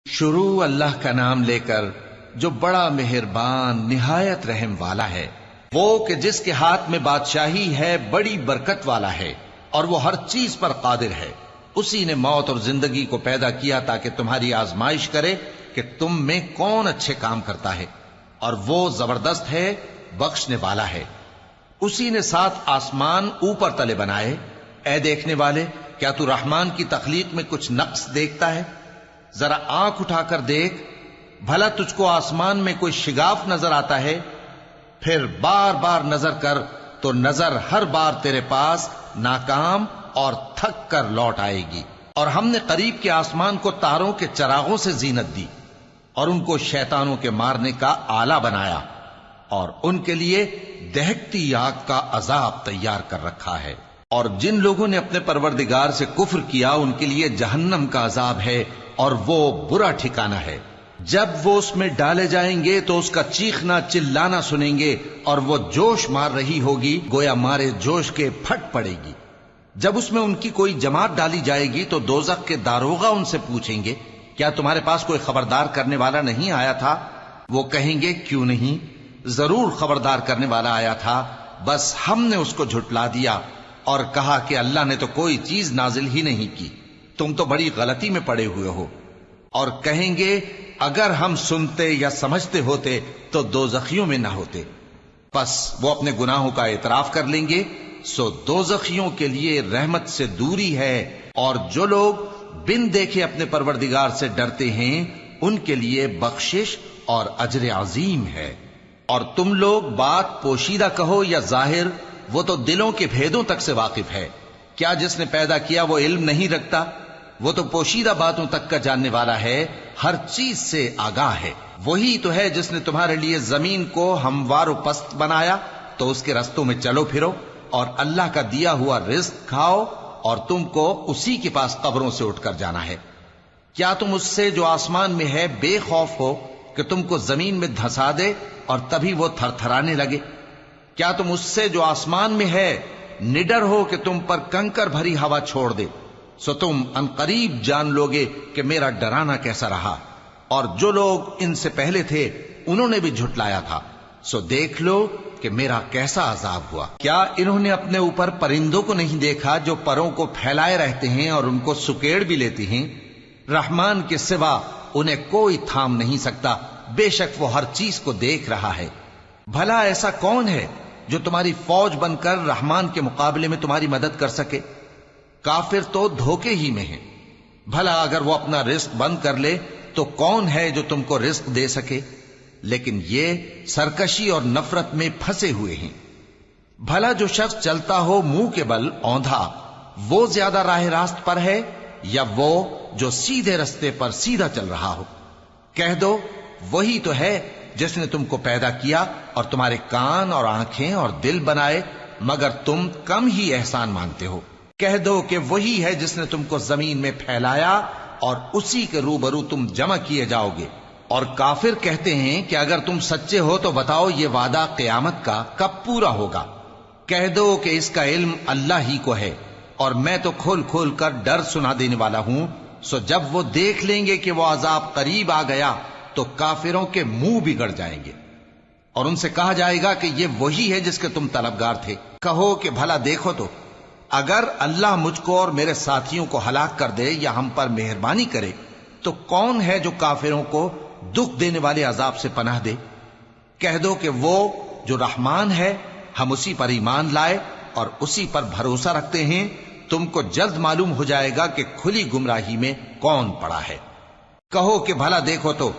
شروع اللہ کا نام لے کر جو بڑا مہربان نہایت رحم والا ہے، وہ کہ جس کے ہاتھ میں بادشاہی ہے، بڑی برکت والا ہے اور وہ ہر چیز پر قادر ہے۔ اسی نے موت اور زندگی کو پیدا کیا تاکہ تمہاری آزمائش کرے کہ تم میں کون اچھے کام کرتا ہے، اور وہ زبردست ہے، بخشنے والا ہے۔ اسی نے 7 آسمان اوپر تلے بنائے۔ اے دیکھنے والے، کیا تو رحمان کی تخلیق میں کچھ نقص دیکھتا ہے؟ ذرا آنکھ اٹھا کر دیکھ، بھلا تجھ کو آسمان میں کوئی شگاف نظر آتا ہے؟ پھر بار بار نظر کر تو نظر ہر بار تیرے پاس ناکام اور تھک کر لوٹ آئے گی۔ اور ہم نے قریب کے آسمان کو تاروں کے چراغوں سے زینت دی اور ان کو شیطانوں کے مارنے کا آلہ بنایا، اور ان کے لیے دہکتی آگ کا عذاب تیار کر رکھا ہے۔ اور جن لوگوں نے اپنے پروردگار سے کفر کیا ان کے لیے جہنم کا عذاب ہے، اور وہ برا ٹھکانہ ہے۔ جب وہ اس میں ڈالے جائیں گے تو اس کا چیخنا چلانا سنیں گے، اور وہ جوش مار رہی ہوگی گویا مارے جوش کے پھٹ پڑے گی۔ جب اس میں ان کی کوئی جماعت ڈالی جائے گی تو دوزخ کے داروغہ ان سے پوچھیں گے، کیا تمہارے پاس کوئی خبردار کرنے والا نہیں آیا تھا؟ وہ کہیں گے، کیوں نہیں، ضرور خبردار کرنے والا آیا تھا، بس ہم نے اس کو جھٹلا دیا اور کہا کہ اللہ نے تو کوئی چیز نازل ہی نہیں کی، تم تو بڑی غلطی میں پڑے ہوئے ہو۔ اور کہیں گے، اگر ہم سنتے یا سمجھتے ہوتے تو دوزخیوں میں نہ ہوتے۔ پس وہ اپنے گناہوں کا اعتراف کر لیں گے، سو دوزخیوں کے لیے رحمت سے دوری ہے، اور جو لوگ بن دیکھے اپنے پروردگار سے ڈرتے ہیں ان کے لیے بخشش اور اجر عظیم ہے۔ اور تم لوگ بات پوشیدہ کہو یا ظاہر، وہ تو دلوں کے بھیدوں تک سے واقف ہے۔ کیا جس نے پیدا کیا وہ علم نہیں رکھتا؟ وہ تو پوشیدہ باتوں تک کا جاننے والا ہے، ہر چیز سے آگاہ ہے۔ وہی تو ہے جس نے تمہارے لیے زمین کو ہموار و پست بنایا، تو اس کے رستوں میں چلو پھرو، اور اللہ کا دیا ہوا رزق کھاؤ، اور تم کو اسی کے پاس قبروں سے اٹھ کر جانا ہے۔ کیا تم اس سے جو آسمان میں ہے بے خوف ہو کہ تم کو زمین میں دھسا دے اور تبھی وہ تھر تھرانے لگے؟ کیا تم اس سے جو آسمان میں ہے نڈر ہو کہ تم پر کنکر بھری ہوا چھوڑ دے؟ سو تم عنقریب جان لوگے کہ میرا ڈرانا کیسا رہا۔ اور جو لوگ ان سے پہلے تھے انہوں نے بھی جھٹلایا تھا، سو دیکھ لو کہ میرا کیسا عذاب ہوا۔ کیا انہوں نے اپنے اوپر پرندوں کو نہیں دیکھا جو پروں کو پھیلائے رہتے ہیں اور ان کو سکیڑ بھی لیتے ہیں؟ رحمان کے سوا انہیں کوئی تھام نہیں سکتا، بے شک وہ ہر چیز کو دیکھ رہا ہے۔ بھلا ایسا کون ہے جو تمہاری فوج بن کر رحمان کے مقابلے میں تمہاری مدد کر سکے؟ کافر تو دھوکے ہی میں ہیں۔ بھلا اگر وہ اپنا رزق بند کر لے تو کون ہے جو تم کو رزق دے سکے؟ لیکن یہ سرکشی اور نفرت میں پھنسے ہوئے ہیں۔ بھلا جو شخص چلتا ہو منہ کے بل اوندھا، وہ زیادہ راہ راست پر ہے یا وہ جو سیدھے رستے پر سیدھا چل رہا ہو؟ کہہ دو، وہی تو ہے جس نے تم کو پیدا کیا اور تمہارے کان اور آنکھیں اور دل بنائے، مگر تم کم ہی احسان مانتے ہو۔ کہہ دو کہ وہی ہے جس نے تم کو زمین میں پھیلایا اور اسی کے روبرو تم جمع کیے جاؤ گے۔ اور کافر کہتے ہیں کہ اگر تم سچے ہو تو بتاؤ یہ وعدہ قیامت کا کب پورا ہوگا؟ کہہ دو کہ اس کا علم اللہ ہی کو ہے، اور میں تو کھول کھول کر ڈر سنا دینے والا ہوں۔ سو جب وہ دیکھ لیں گے کہ وہ عذاب قریب آ گیا تو کافروں کے منہ بگڑ جائیں گے، اور ان سے کہا جائے گا کہ یہ وہی ہے جس کے تم طلبگار تھے۔ کہو کہ بھلا دیکھو تو، اگر اللہ مجھ کو اور میرے ساتھیوں کو ہلاک کر دے یا ہم پر مہربانی کرے تو کون ہے جو کافروں کو دکھ دینے والے عذاب سے پناہ دے؟ کہہ دو کہ وہ جو رحمان ہے، ہم اسی پر ایمان لائے اور اسی پر بھروسہ رکھتے ہیں۔ تم کو جلد معلوم ہو جائے گا کہ کھلی گمراہی میں کون پڑا ہے۔ کہو کہ بھلا دیکھو تو،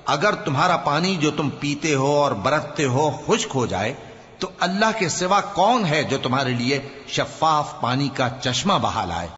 اگر تمہارا پانی جو تم پیتے ہو اور برتتے ہو خشک ہو جائے تو اللہ کے سوا کون ہے جو تمہارے لیے شفاف پانی کا چشمہ بہا لائے؟